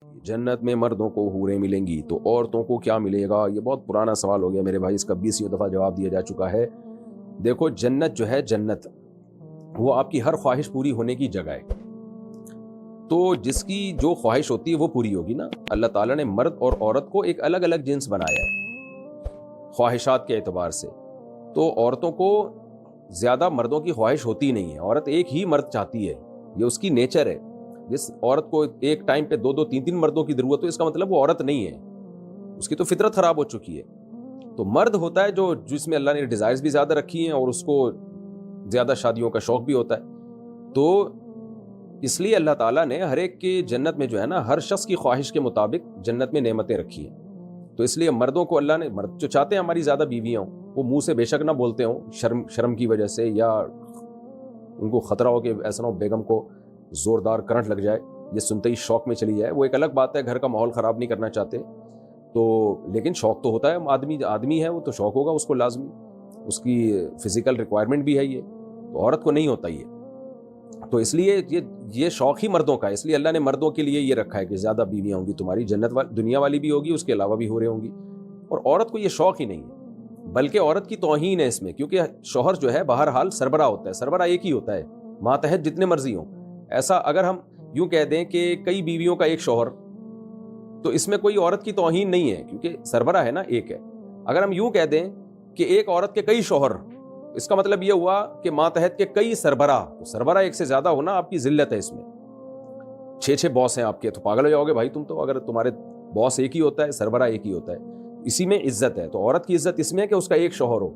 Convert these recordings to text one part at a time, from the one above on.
जन्नत में मर्दों को हूरें मिलेंगी तो औरतों को क्या मिलेगा? ये बहुत पुराना सवाल हो गया मेरे भाई, इसका 20 दफ़ा जवाब दिया जा चुका है। देखो, जन्नत जो है, जन्नत वो आपकी हर ख्वाहिश पूरी होने की जगह है। तो जिसकी जो ख्वाहिश होती है वो पूरी होगी ना। अल्लाह ताला ने मर्द और औरत को एक अलग अलग जिन्स बनाया है ख्वाहिशात के एतबार से। तो औरतों को ज़्यादा मर्दों की ख्वाहिश होती नहीं है, औरत एक ही मर्द चाहती है, ये उसकी नेचर है। जिस औरत को एक टाइम पे दो दो तीन तीन मर्दों की ज़रूरत हो, इसका मतलब वो औरत नहीं है, उसकी तो फितरत ख़राब हो चुकी है। तो मर्द होता है जो जिसमें अल्लाह ने डिज़ायर्स भी ज़्यादा रखी हैं और उसको ज़्यादा शादियों का शौक़ भी होता है। तो इसलिए अल्लाह ताला ने हर एक की जन्नत में जो है ना, हर शख्स की ख्वाहिश के मुताबिक जन्नत में नेमतें रखी हैं। तो इसलिए मर्दों को अल्लाह ने, मर्द जो चाहते हैं हमारी ज़्यादा बीवियाँ हों, वो मुंह से बेशक ना बोलते हों, शर्म की वजह से, या उनको ख़तरा हो कि ऐसा ना हो बेगम को ज़ोरदार करंट लग जाए, ये सुनते ही शौक़ में चली जाए, वो एक अलग बात है, घर का माहौल ख़राब नहीं करना चाहते। तो लेकिन शौक़ तो होता है, आदमी है वो, तो शौक़ होगा उसको लाजमी, उसकी फ़िज़िकल रिक्वायरमेंट भी है ये, तो औरत को नहीं होता ये। तो इसलिए ये शौक़ ही मर्दों का है। इसलिए अल्लाह ने मर्दों के लिए ये रखा है कि ज़्यादा बीवियाँ होंगी तुम्हारी, दुनिया वाली भी होगी, उसके अलावा भी हूरें होंगी। और औरत को ये शौक़ ही नहीं है, बल्कि औरत की तौहीन है इसमें, क्योंकि शौहर जो है बहरहाल सरबरा होता है, सरबरा एक ही होता है, मातहत जितने मर्जी हों। ऐसा अगर हम यूँ कह दें कि कई बीवियों का एक शौहर, तो इसमें कोई औरत की तौहीन नहीं है, क्योंकि सरबरा है ना, एक है। अगर हम यूँ कह दें कि एक औरत के कई शौहर, इसका मतलब ये हुआ कि मातहत के कई सरबरा, तो सरबरा एक से ज्यादा होना आपकी जिल्लत है इसमें। 6 बॉस हैं आपके, तो पागल हो जाओगे भाई तुम तो, अगर तुम्हारे बॉस एक ही होता है, सरबरा एक ही होता है। इसी में इज्जत है। तो औरत की इज्जत इसमें है कि उसका एक शौहर हो,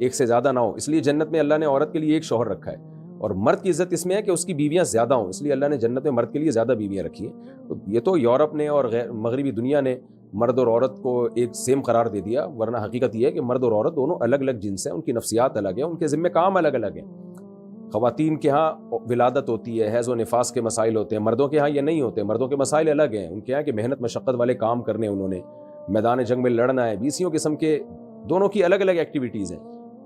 एक से ज्यादा ना हो, इसलिए जन्नत में अल्लाह ने औरत के लिए एक शौहर रखा है। और मर्द की इज्जत इसमें है कि उसकी बीवियां ज्यादा हों, इसलिए अल्लाह ने जन्नत में मर्द के लिए ज्यादा बीवियां रखी हैं। तो ये तो यूरोप ने और मगरबी दुनिया ने मर्द और औरत को एक सेम करार दे दिया, वरना हकीकत यह है कि मर्द और औरत दोनों अलग अलग जिन्स हैं, उनकी नफ्सियात अलग है, उनके ज़िम्मे काम अलग अलग हैं। ख़वातीन के यहाँ विलादत होती है, हैज़ व निफास के मसाइल होते हैं, मर्दों के यहाँ ये नहीं होते, मर्दों के मसाइल अलग हैं। उनके यहाँ कि मेहनत मशक्क़त वाले काम करने, उन्होंने मैदान जंग में लड़ना है, 20 किस्म के दोनों की अलग अलग एक्टिविटीज़ हैं।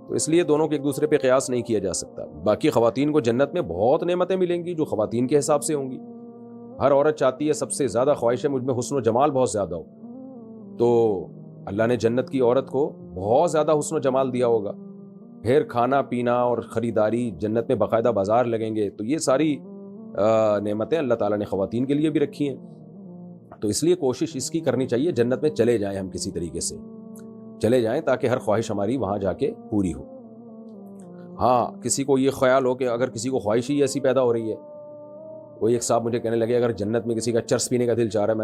तो इसलिए दोनों के एक दूसरे पे क़यास नहीं किया जा सकता। बाकी ख़वातीन को जन्नत में बहुत नेमतें मिलेंगी जो ख़वातीन के हिसाब से होंगी। हर औरत चाहती है, सबसे ज़्यादा ख्वाहिश है मुझ में हुस्न व जमाल बहुत ज़्यादा हो, तो अल्लाह ने जन्नत की औरत को बहुत ज़्यादा हुस्न व जमाल दिया होगा। फिर खाना पीना और ख़रीदारी, जन्नत में बाकायदा बाज़ार लगेंगे। तो ये सारी नेमतें अल्लाह ताला ने ख़वातीन के लिए भी रखी हैं। तो इसलिए कोशिश इसकी करनी चाहिए, जन्नत में चले जाएं, हम किसी तरीके से चले जाएं, ताकि हर ख्वाहिश हमारी वहाँ जाके पूरी हो। हाँ, किसी को ये ख्याल हो कि अगर किसी को ख्वाहिश ही ऐसी पैदा हो रही है, कोई एक साहब मुझे कहने लगे अगर जन्नत में किसी का चर्स पीने का दिल चाह रहा है,